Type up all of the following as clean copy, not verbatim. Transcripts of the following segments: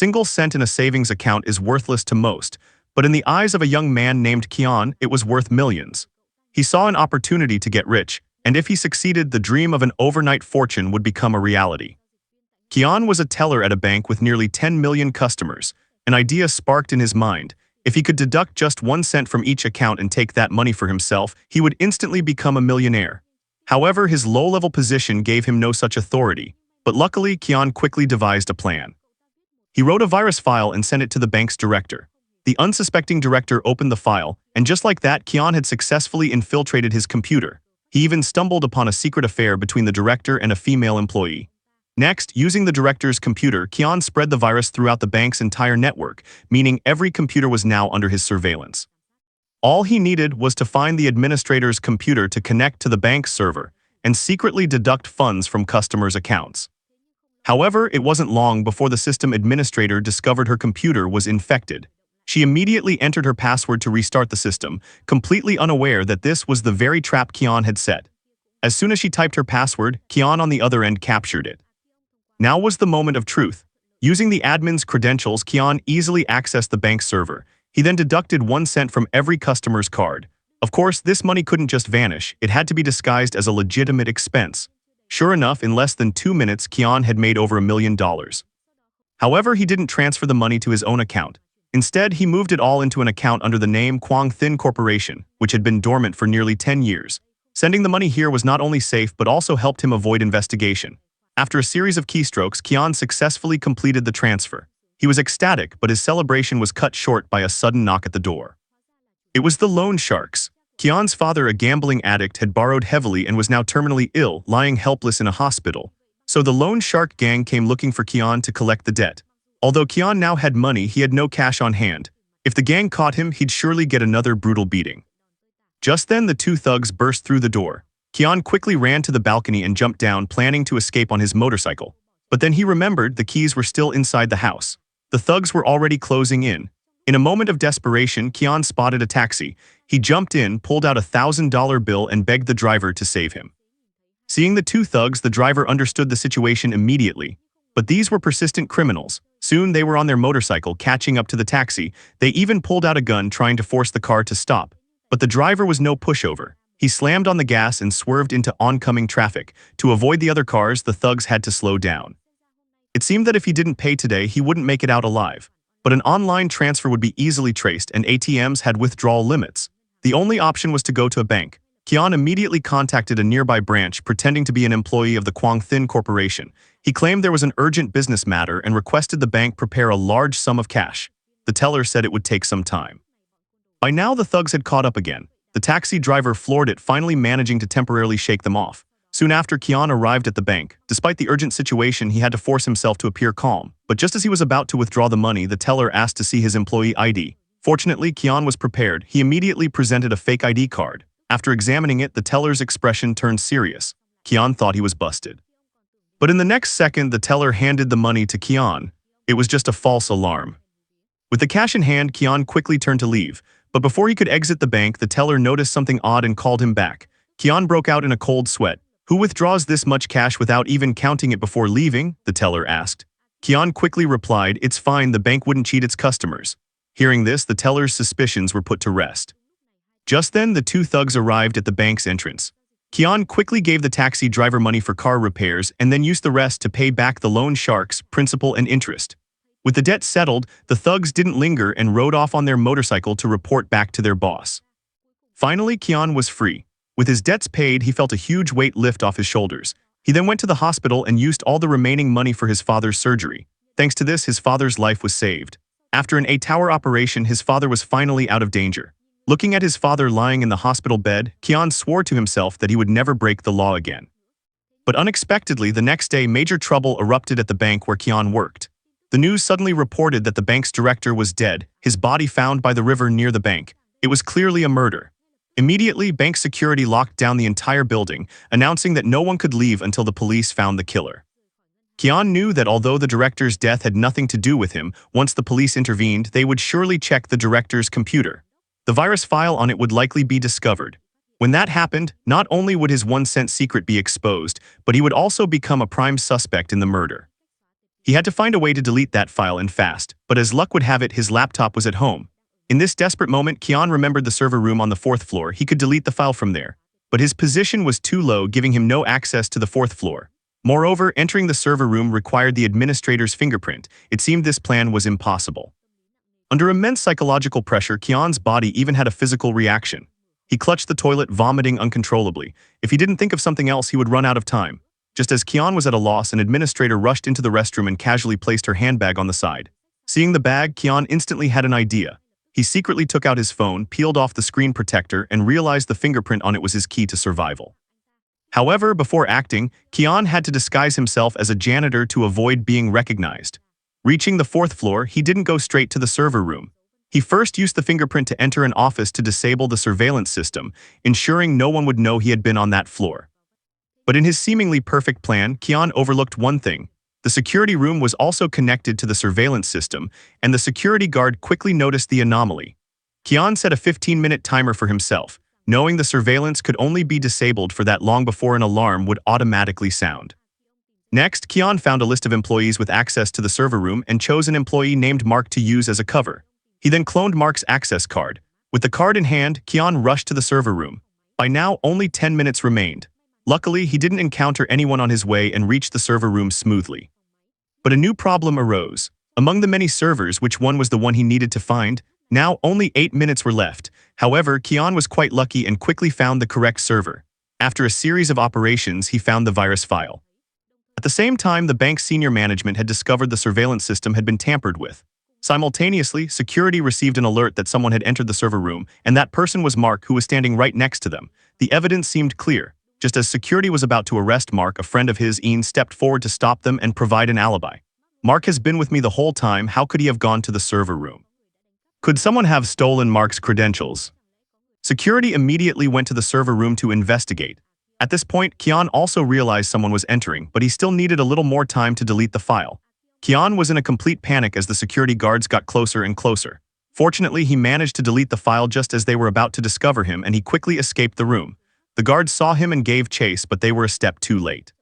single cent in a savings account is worthless to most, but in the eyes of a young man named Kian, it was worth millions. He saw an opportunity to get rich, and if he succeeded, the dream of an overnight fortune would become a reality. Kian was a teller at a bank with nearly 10 million customers. An idea sparked in his mind. If he could deduct just 1 cent from each account and take that money for himself, he would instantly become a millionaire. However, his low-level position gave him no such authority, but luckily Kian quickly devised a plan. He wrote a virus file and sent it to the bank's director. The unsuspecting director opened the file, and just like that, Kian had successfully infiltrated his computer. He even stumbled upon a secret affair between the director and a female employee. Next, using the director's computer, Kian spread the virus throughout the bank's entire network, meaning every computer was now under his surveillance. All he needed was to find the administrator's computer to connect to the bank's server and secretly deduct funds from customers' accounts. However, it wasn't long before the system administrator discovered her computer was infected. She immediately entered her password to restart the system, completely unaware that this was the very trap Kian had set. As soon as she typed her password, Kian on the other end captured it. Now was the moment of truth. Using the admin's credentials, Kian easily accessed the bank's server. He then deducted 1 cent from every customer's card. Of course, this money couldn't just vanish. It had to be disguised as a legitimate expense. Sure enough, in less than 2 minutes, Kian had made over $1 million. However, he didn't transfer the money to his own account. Instead, he moved it all into an account under the name Quang Thin Corporation, which had been dormant for nearly 10 years. Sending the money here was not only safe but also helped him avoid investigation. After a series of keystrokes, Kian successfully completed the transfer. He was ecstatic, but his celebration was cut short by a sudden knock at the door. It was the loan sharks. Kian's father, a gambling addict, had borrowed heavily and was now terminally ill, lying helpless in a hospital. So the loan shark gang came looking for Kian to collect the debt. Although Kian now had money, he had no cash on hand. If the gang caught him, he'd surely get another brutal beating. Just then, the two thugs burst through the door. Kian quickly ran to the balcony and jumped down, planning to escape on his motorcycle. But then he remembered the keys were still inside the house. The thugs were already closing in. In a moment of desperation, Kian spotted a taxi. He jumped in, pulled out a $1,000 bill and begged the driver to save him. Seeing the two thugs, the driver understood the situation immediately. But these were persistent criminals. Soon they were on their motorcycle, catching up to the taxi. They even pulled out a gun, trying to force the car to stop. But the driver was no pushover. He slammed on the gas and swerved into oncoming traffic. To avoid the other cars, the thugs had to slow down. It seemed that if he didn't pay today, he wouldn't make it out alive. But an online transfer would be easily traced, and ATMs had withdrawal limits. The only option was to go to a bank. Kian immediately contacted a nearby branch, pretending to be an employee of the Quang Thin Corporation. He claimed there was an urgent business matter and requested the bank prepare a large sum of cash. The teller said it would take some time. By now, the thugs had caught up again. The taxi driver floored it, finally managing to temporarily shake them off. Soon after, Kian arrived at the bank. Despite the urgent situation, he had to force himself to appear calm. But just as he was about to withdraw the money, the teller asked to see his employee ID. Fortunately, Kian was prepared. He immediately presented a fake ID card. After examining it, the teller's expression turned serious. Kian thought he was busted. But in the next second, the teller handed the money to Kian. It was just a false alarm. With the cash in hand, Kian quickly turned to leave. But before he could exit the bank, the teller noticed something odd and called him back. Kian broke out in a cold sweat. "Who withdraws this much cash without even counting it before leaving?" the teller asked. Kian quickly replied, "It's fine, the bank wouldn't cheat its customers." Hearing this, the teller's suspicions were put to rest. Just then, the two thugs arrived at the bank's entrance. Kian quickly gave the taxi driver money for car repairs and then used the rest to pay back the loan sharks, principal and interest. With the debt settled, the thugs didn't linger and rode off on their motorcycle to report back to their boss. Finally, Kian was free. With his debts paid, he felt a huge weight lift off his shoulders. He then went to the hospital and used all the remaining money for his father's surgery. Thanks to this, his father's life was saved. After an 8-hour operation, his father was finally out of danger. Looking at his father lying in the hospital bed, Kian swore to himself that he would never break the law again. But unexpectedly, the next day, major trouble erupted at the bank where Kian worked. The news suddenly reported that the bank's director was dead, his body found by the river near the bank. It was clearly a murder. Immediately, bank security locked down the entire building, announcing that no one could leave until the police found the killer. Kian knew that although the director's death had nothing to do with him, once the police intervened, they would surely check the director's computer. The virus file on it would likely be discovered. When that happened, not only would his 1 cent secret be exposed, but he would also become a prime suspect in the murder. He had to find a way to delete that file and fast, but as luck would have it, his laptop was at home. In this desperate moment, Kian remembered the server room on the 4th floor. He could delete the file from there. But his position was too low, giving him no access to the 4th floor. Moreover, entering the server room required the administrator's fingerprint. It seemed this plan was impossible. Under immense psychological pressure, Kian's body even had a physical reaction. He clutched the toilet, vomiting uncontrollably. If he didn't think of something else, he would run out of time. Just as Kian was at a loss, an administrator rushed into the restroom and casually placed her handbag on the side. Seeing the bag, Kian instantly had an idea. He secretly took out his phone, peeled off the screen protector, and realized the fingerprint on it was his key to survival. However, before acting, Kian had to disguise himself as a janitor to avoid being recognized. Reaching the 4th floor, he didn't go straight to the server room. He first used the fingerprint to enter an office to disable the surveillance system, ensuring no one would know he had been on that floor. But in his seemingly perfect plan, Kian overlooked one thing. The security room was also connected to the surveillance system, and the security guard quickly noticed the anomaly. Kian set a 15-minute timer for himself, knowing the surveillance could only be disabled for that long before an alarm would automatically sound. Next, Kian found a list of employees with access to the server room and chose an employee named Mark to use as a cover. He then cloned Mark's access card. With the card in hand, Kian rushed to the server room. By now, only 10 minutes remained. Luckily, he didn't encounter anyone on his way and reached the server room smoothly. But a new problem arose. Among the many servers, which one was the one he needed to find? Now, only 8 minutes were left. However, Kian was quite lucky and quickly found the correct server. After a series of operations, he found the virus file. At the same time, the bank's senior management had discovered the surveillance system had been tampered with. Simultaneously, security received an alert that someone had entered the server room, and that person was Mark, who was standing right next to them. The evidence seemed clear. Just as security was about to arrest Mark, a friend of his, Ian, stepped forward to stop them and provide an alibi. Mark has been with me the whole time. How could he have gone to the server room? Could someone have stolen Mark's credentials? Security immediately went to the server room to investigate. At this point, Kian also realized someone was entering, but he still needed a little more time to delete the file. Kian was in a complete panic as the security guards got closer and closer. Fortunately, he managed to delete the file just as they were about to discover him, and he quickly escaped the room. The guards saw him and gave chase, but they were a step too late.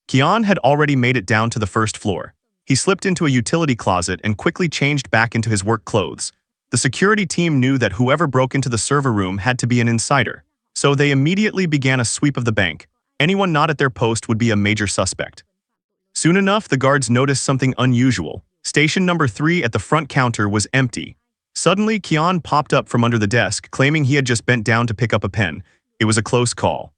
Kian had already made it down to the 1st floor. He slipped into a utility closet and quickly changed back into his work clothes. The security team knew that whoever broke into the server room had to be an insider, so they immediately began a sweep of the bank. Anyone not at their post would be a major suspect. Soon enough, the guards noticed something unusual. Station number 3 at the front counter was empty. Suddenly, Kian popped up from under the desk, claiming he had just bent down to pick up a pen. It was a close call.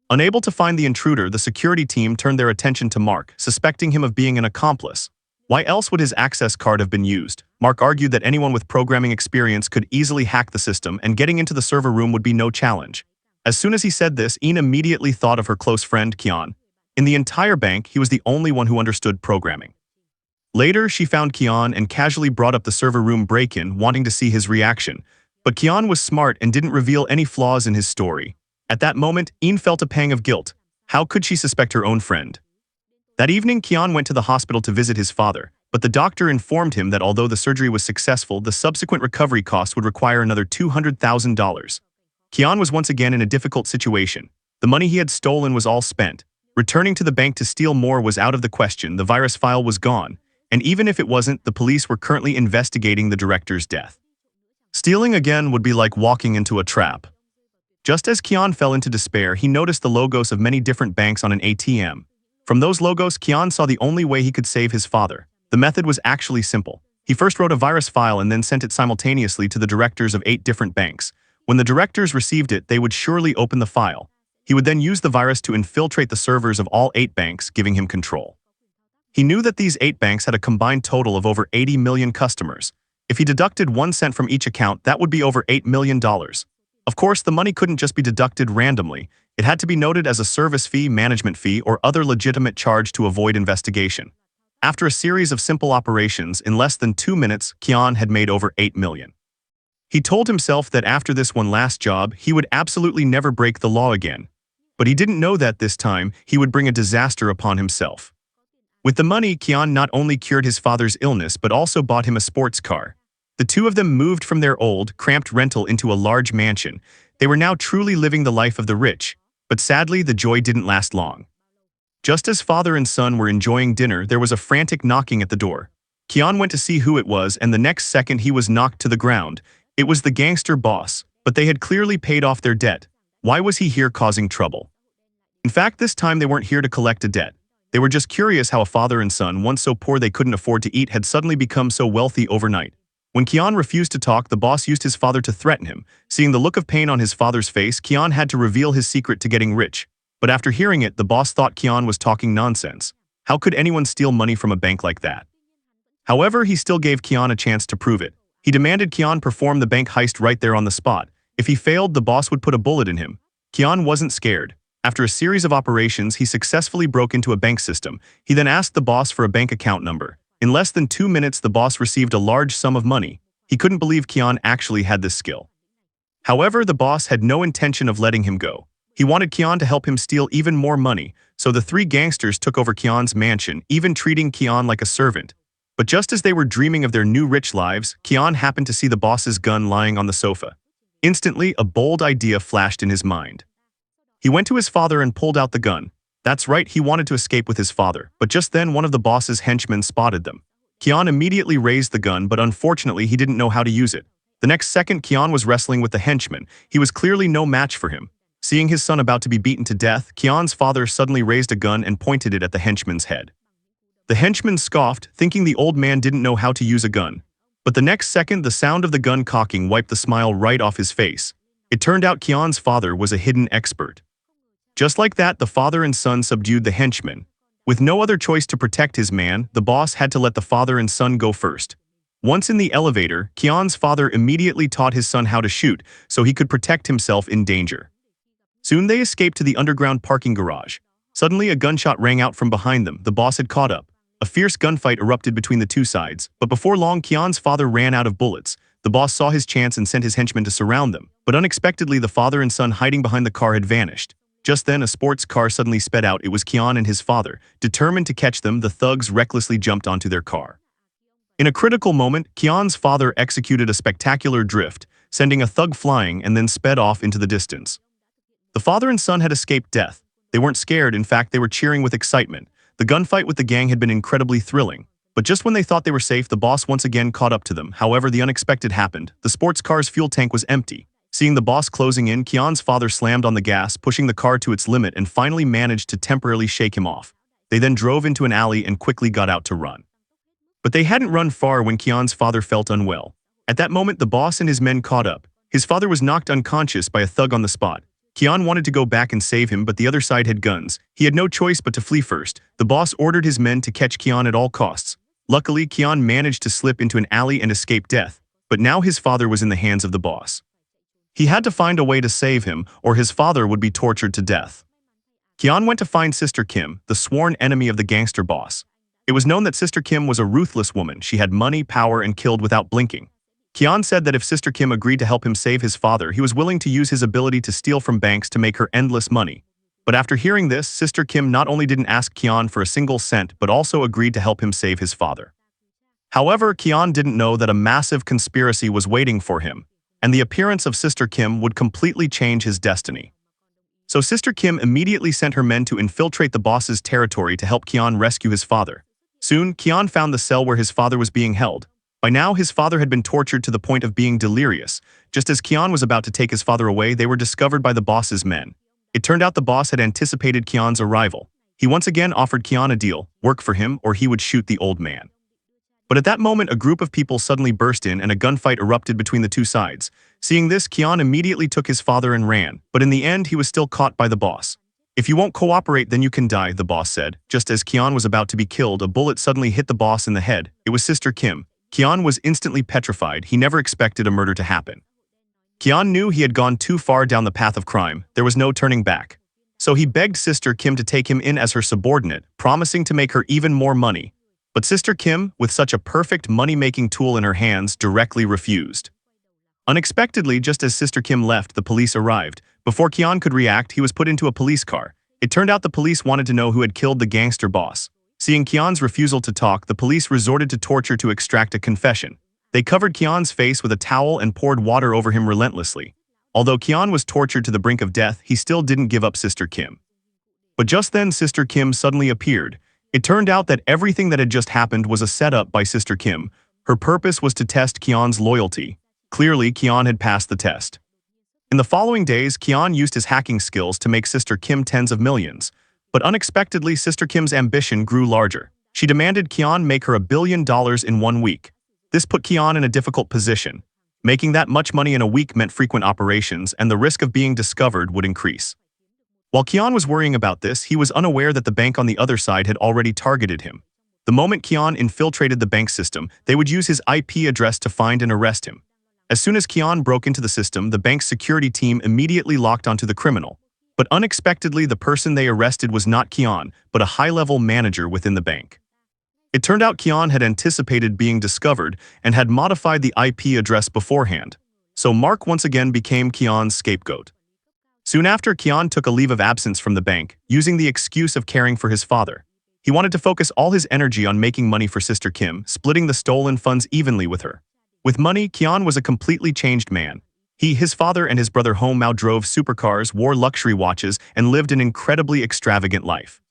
Unable to find the intruder, the security team turned their attention to Mark, suspecting him of being an accomplice. Why else would his access card have been used? Mark argued that anyone with programming experience could easily hack the system, and getting into the server room would be no challenge. As soon as he said this, Ian immediately thought of her close friend, Kian. In the entire bank, he was the only one who understood programming. Later, she found Kian and casually brought up the server room break-in, wanting to see his reaction. But Kian was smart and didn't reveal any flaws in his story. At that moment, Ian felt a pang of guilt. How could she suspect her own friend? That evening, Kian went to the hospital to visit his father, but the doctor informed him that although the surgery was successful, the subsequent recovery costs would require another $200,000. Kian was once again in a difficult situation. The money he had stolen was all spent. Returning to the bank to steal more was out of the question. The virus file was gone, and even if it wasn't, the police were currently investigating the director's death. Stealing again would be like walking into a trap. Just as Kian fell into despair, he noticed the logos of many different banks on an ATM. From those logos, Kian saw the only way he could save his father. The method was actually simple. He first wrote a virus file and then sent it simultaneously to the directors of 8 different banks. When the directors received it, they would surely open the file. He would then use the virus to infiltrate the servers of all 8 banks, giving him control. He knew that these 8 banks had a combined total of over 80 million customers. If he deducted 1 cent from each account, that would be over $8 million. Of course, the money couldn't just be deducted randomly. It had to be noted as a service fee, management fee, or other legitimate charge to avoid investigation. After a series of simple operations, in less than 2 minutes, Kian had made over $8 million. He told himself that after this one last job, he would absolutely never break the law again. But he didn't know that this time, he would bring a disaster upon himself. With the money, Kian not only cured his father's illness but also bought him a sports car. The two of them moved from their old, cramped rental into a large mansion. They were now truly living the life of the rich, but sadly the joy didn't last long. Just as father and son were enjoying dinner, there was a frantic knocking at the door. Kian went to see who it was, and the next second he was knocked to the ground. It was the gangster boss, but they had clearly paid off their debt. Why was he here causing trouble? In fact, this time they weren't here to collect a debt. They were just curious how a father and son, once so poor they couldn't afford to eat, had suddenly become so wealthy overnight. When Kian refused to talk, the boss used his father to threaten him. Seeing the look of pain on his father's face, Kian had to reveal his secret to getting rich. But after hearing it, the boss thought Kian was talking nonsense. How could anyone steal money from a bank like that? However, he still gave Kian a chance to prove it. He demanded Kian perform the bank heist right there on the spot. If he failed, the boss would put a bullet in him. Kian wasn't scared. After a series of operations, he successfully broke into a bank system. He then asked the boss for a bank account number. In less than 2 minutes, the boss received a large sum of money. He couldn't believe Kian actually had this skill. However, the boss had no intention of letting him go. He wanted Kian to help him steal even more money, so the three gangsters took over Kian's mansion, even treating Kian like a servant. But just as they were dreaming of their new rich lives, Kian happened to see the boss's gun lying on the sofa. Instantly, a bold idea flashed in his mind. He went to his father and pulled out the gun. That's right, he wanted to escape with his father, but just then one of the boss's henchmen spotted them. Kian immediately raised the gun, but unfortunately he didn't know how to use it. The next second, Kian was wrestling with the henchman. He was clearly no match for him. Seeing his son about to be beaten to death, Kian's father suddenly raised a gun and pointed it at the henchman's head. The henchman scoffed, thinking the old man didn't know how to use a gun. But the next second, the sound of the gun cocking wiped the smile right off his face. It turned out Kian's father was a hidden expert. Just like that, the father and son subdued the henchman. With no other choice to protect his man, the boss had to let the father and son go first. Once in the elevator, Kian's father immediately taught his son how to shoot, so he could protect himself in danger. Soon they escaped to the underground parking garage. Suddenly, a gunshot rang out from behind them. The boss had caught up. A fierce gunfight erupted between the two sides, but before long, Kian's father ran out of bullets. The boss saw his chance and sent his henchmen to surround them, but unexpectedly, the father and son hiding behind the car had vanished. Just then, a sports car suddenly sped out. It was Kian and his father. Determined to catch them, the thugs recklessly jumped onto their car. In a critical moment, Kian's father executed a spectacular drift, sending a thug flying and then sped off into the distance. The father and son had escaped death. They weren't scared, in fact, they were cheering with excitement. The gunfight with the gang had been incredibly thrilling. But just when they thought they were safe, the boss once again caught up to them. However, the unexpected happened. The sports car's fuel tank was empty. Seeing the boss closing in, Kian's father slammed on the gas, pushing the car to its limit, and finally managed to temporarily shake him off. They then drove into an alley and quickly got out to run. But they hadn't run far when Kian's father felt unwell. At that moment, the boss and his men caught up. His father was knocked unconscious by a thug on the spot. Kian wanted to go back and save him, but the other side had guns. He had no choice but to flee first. The boss ordered his men to catch Kian at all costs. Luckily, Kian managed to slip into an alley and escape death. But now his father was in the hands of the boss. He had to find a way to save him, or his father would be tortured to death. Kian went to find Sister Kim, the sworn enemy of the gangster boss. It was known that Sister Kim was a ruthless woman. She had money, power, and killed without blinking. Kian said that if Sister Kim agreed to help him save his father, he was willing to use his ability to steal from banks to make her endless money. But after hearing this, Sister Kim not only didn't ask Kian for a single cent, but also agreed to help him save his father. However, Kian didn't know that a massive conspiracy was waiting for him, and the appearance of Sister Kim would completely change his destiny. So Sister Kim immediately sent her men to infiltrate the boss's territory to help Kian rescue his father. Soon, Kian found the cell where his father was being held. By now, his father had been tortured to the point of being delirious. Just as Kian was about to take his father away, they were discovered by the boss's men. It turned out the boss had anticipated Kian's arrival. He once again offered Kian a deal: work for him or he would shoot the old man. But at that moment, a group of people suddenly burst in and a gunfight erupted between the two sides. Seeing this, Kian immediately took his father and ran, but in the end, he was still caught by the boss. "If you won't cooperate, then you can die," the boss said. Just as Kian was about to be killed, a bullet suddenly hit the boss in the head. It was Sister Kim. Kian was instantly petrified. He never expected a murder to happen. Kian knew he had gone too far down the path of crime. There was no turning back. So he begged Sister Kim to take him in as her subordinate, promising to make her even more money. But Sister Kim, with such a perfect money-making tool in her hands, directly refused. Unexpectedly, just as Sister Kim left, the police arrived. Before Kian could react, he was put into a police car. It turned out the police wanted to know who had killed the gangster boss. Seeing Kian's refusal to talk, the police resorted to torture to extract a confession. They covered Kian's face with a towel and poured water over him relentlessly. Although Kian was tortured to the brink of death, he still didn't give up Sister Kim. But just then Sister Kim suddenly appeared. It turned out that everything that had just happened was a setup by Sister Kim. Her purpose was to test Kion's loyalty. Clearly, Kion had passed the test. In the following days, Kion used his hacking skills to make Sister Kim tens of millions. But unexpectedly, Sister Kim's ambition grew larger. She demanded Kion make her $1 billion in 1 week. This put Kion in a difficult position. Making that much money in a week meant frequent operations, and the risk of being discovered would increase. While Kion was worrying about this, he was unaware that the bank on the other side had already targeted him. The moment Kion infiltrated the bank system, they would use his IP address to find and arrest him. As soon as Kion broke into the system, the bank's security team immediately locked onto the criminal. But unexpectedly, the person they arrested was not Kion, but a high-level manager within the bank. It turned out Kion had anticipated being discovered and had modified the IP address beforehand. So Mark once again became Kion's scapegoat. Soon after, Kion took a leave of absence from the bank, using the excuse of caring for his father. He wanted to focus all his energy on making money for Sister Kim, splitting the stolen funds evenly with her. With money, Kion was a completely changed man. His father and his brother Hong Mao drove supercars, wore luxury watches, and lived an incredibly extravagant life.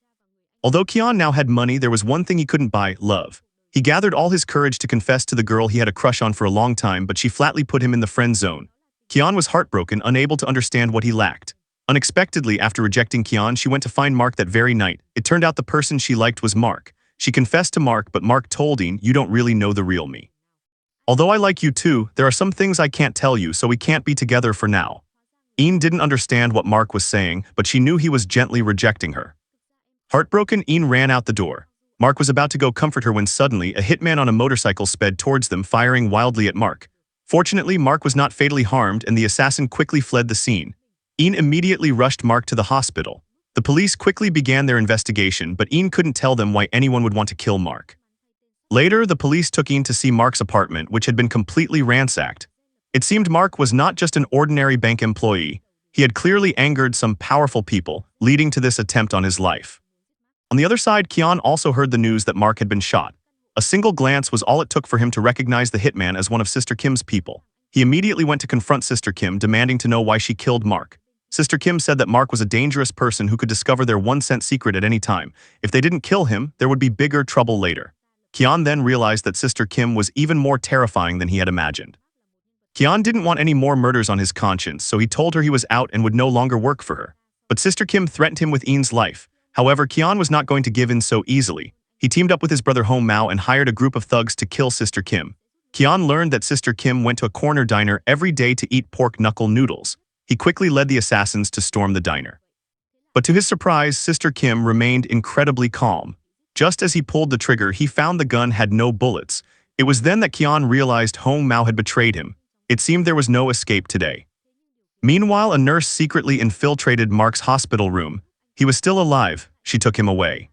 Although Kion now had money, there was one thing he couldn't buy: love. He gathered all his courage to confess to the girl he had a crush on for a long time, but she flatly put him in the friend zone. Kion was heartbroken, unable to understand what he lacked. Unexpectedly, after rejecting Kion, she went to find Mark that very night. It turned out the person she liked was Mark. She confessed to Mark, but Mark told Ian, "You don't really know the real me. Although I like you too, there are some things I can't tell you, so we can't be together for now." Ian didn't understand what Mark was saying, but she knew he was gently rejecting her. Heartbroken, Ian ran out the door. Mark was about to go comfort her when suddenly a hitman on a motorcycle sped towards them, firing wildly at Mark. Fortunately, Mark was not fatally harmed, and the assassin quickly fled the scene. Ian immediately rushed Mark to the hospital. The police quickly began their investigation, but Ian couldn't tell them why anyone would want to kill Mark. Later, the police took Ian to see Mark's apartment, which had been completely ransacked. It seemed Mark was not just an ordinary bank employee. He had clearly angered some powerful people, leading to this attempt on his life. On the other side, Kion also heard the news that Mark had been shot. A single glance was all it took for him to recognize the hitman as one of Sister Kim's people. He immediately went to confront Sister Kim, demanding to know why she killed Mark. Sister Kim said that Mark was a dangerous person who could discover their 1 cent secret at any time. If they didn't kill him, there would be bigger trouble later. Kion then realized that Sister Kim was even more terrifying than he had imagined. Kion didn't want any more murders on his conscience, so he told her he was out and would no longer work for her. But Sister Kim threatened him with Ian's life. However, Kion was not going to give in so easily. He teamed up with his brother Hong Mao and hired a group of thugs to kill Sister Kim. Kion learned that Sister Kim went to a corner diner every day to eat pork knuckle noodles. He quickly led the assassins to storm the diner. But to his surprise, Sister Kim remained incredibly calm. Just as he pulled the trigger, he found the gun had no bullets. It was then that Kion realized Hong Mao had betrayed him. It seemed there was no escape today. Meanwhile, a nurse secretly infiltrated Mark's hospital room. He was still alive. She took him away.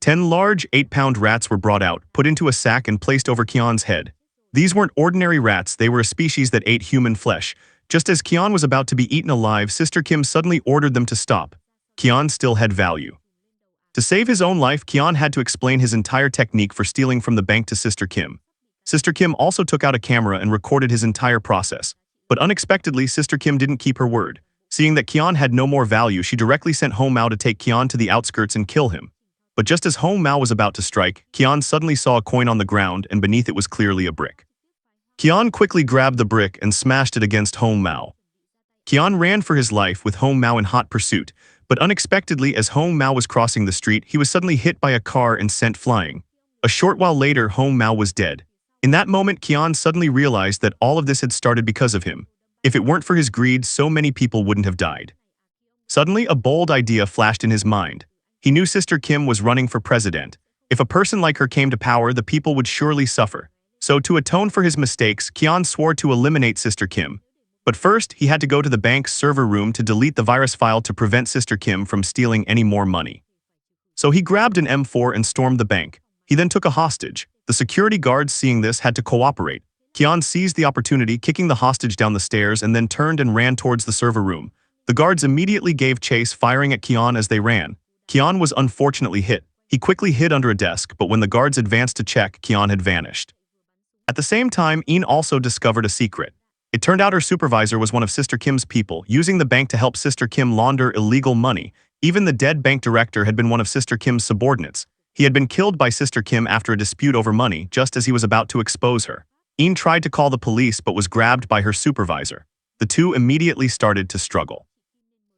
10 large 8-pound rats were brought out, put into a sack and placed over Kion's head. These weren't ordinary rats, they were a species that ate human flesh. Just as Kion was about to be eaten alive, Sister Kim suddenly ordered them to stop. Kion still had value. To save his own life, Kion had to explain his entire technique for stealing from the bank to Sister Kim. Sister Kim also took out a camera and recorded his entire process. But unexpectedly, Sister Kim didn't keep her word. Seeing that Kion had no more value, she directly sent Hong Mao to take Kion to the outskirts and kill him. But just as Hong Mao was about to strike, Kion suddenly saw a coin on the ground, and beneath it was clearly a brick. Kion quickly grabbed the brick and smashed it against Hong Mao. Kion ran for his life with Hong Mao in hot pursuit, but unexpectedly, as Hong Mao was crossing the street, he was suddenly hit by a car and sent flying. A short while later, Hong Mao was dead. In that moment, Kion suddenly realized that all of this had started because of him. If it weren't for his greed, so many people wouldn't have died. Suddenly, a bold idea flashed in his mind. He knew Sister Kim was running for president. If a person like her came to power, the people would surely suffer. So to atone for his mistakes, Kion swore to eliminate Sister Kim. But first, he had to go to the bank's server room to delete the virus file to prevent Sister Kim from stealing any more money. So he grabbed an M4 and stormed the bank. He then took a hostage. The security guards, seeing this, had to cooperate. Kion seized the opportunity, kicking the hostage down the stairs, and then turned and ran towards the server room. The guards immediately gave chase, firing at Kion as they ran. Kion was unfortunately hit. He quickly hid under a desk, but when the guards advanced to check, Kion had vanished. At the same time, Ian also discovered a secret. It turned out her supervisor was one of Sister Kim's people, using the bank to help Sister Kim launder illegal money. Even the dead bank director had been one of Sister Kim's subordinates. He had been killed by Sister Kim after a dispute over money just as he was about to expose her. Eun tried to call the police but was grabbed by her supervisor. The two immediately started to struggle.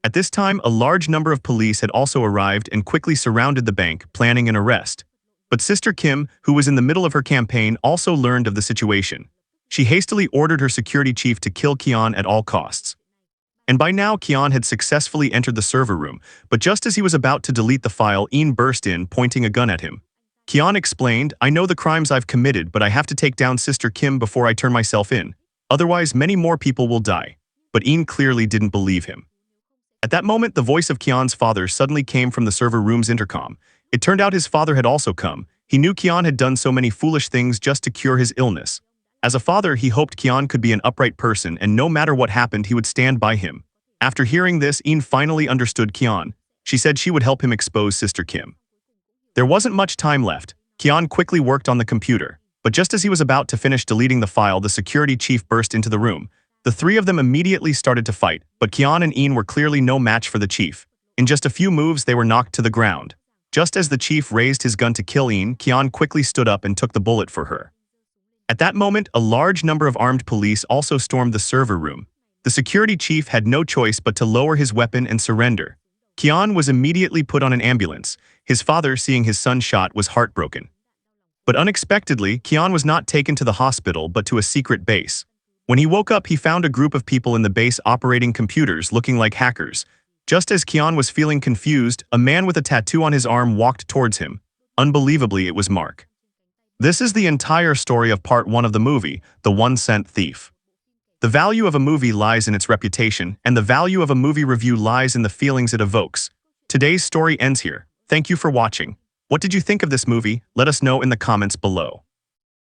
At this time, a large number of police had also arrived and quickly surrounded the bank, planning an arrest. But Sister Kim, who was in the middle of her campaign, also learned of the situation. She hastily ordered her security chief to kill Kion at all costs. And by now, Kion had successfully entered the server room, but just as he was about to delete the file, Eun burst in, pointing a gun at him. Kion explained, "I know the crimes I've committed, but I have to take down Sister Kim before I turn myself in. Otherwise, many more people will die." But Eun clearly didn't believe him. At that moment, the voice of Kion's father suddenly came from the server room's intercom. It turned out his father had also come. He knew Kion had done so many foolish things just to cure his illness. As a father, he hoped Kion could be an upright person and no matter what happened, he would stand by him. After hearing this, Eun finally understood Kion. She said she would help him expose Sister Kim. There wasn't much time left. Kion quickly worked on the computer. But just as he was about to finish deleting the file, the security chief burst into the room. The three of them immediately started to fight, but Kion and Eun were clearly no match for the chief. In just a few moves, they were knocked to the ground. Just as the chief raised his gun to kill Eun, Kion quickly stood up and took the bullet for her. At that moment, a large number of armed police also stormed the server room. The security chief had no choice but to lower his weapon and surrender. Kion was immediately put on an ambulance. His father, seeing his son shot, was heartbroken. But unexpectedly, Kion was not taken to the hospital but to a secret base. When he woke up, he found a group of people in the base operating computers looking like hackers. Just as Kion was feeling confused, a man with a tattoo on his arm walked towards him. Unbelievably, it was Mark. This is the entire story of part 1 of the movie, The 1 Cent Thief. The value of a movie lies in its reputation, and the value of a movie review lies in the feelings it evokes. Today's story ends here. Thank you for watching. What did you think of this movie? Let us know in the comments below.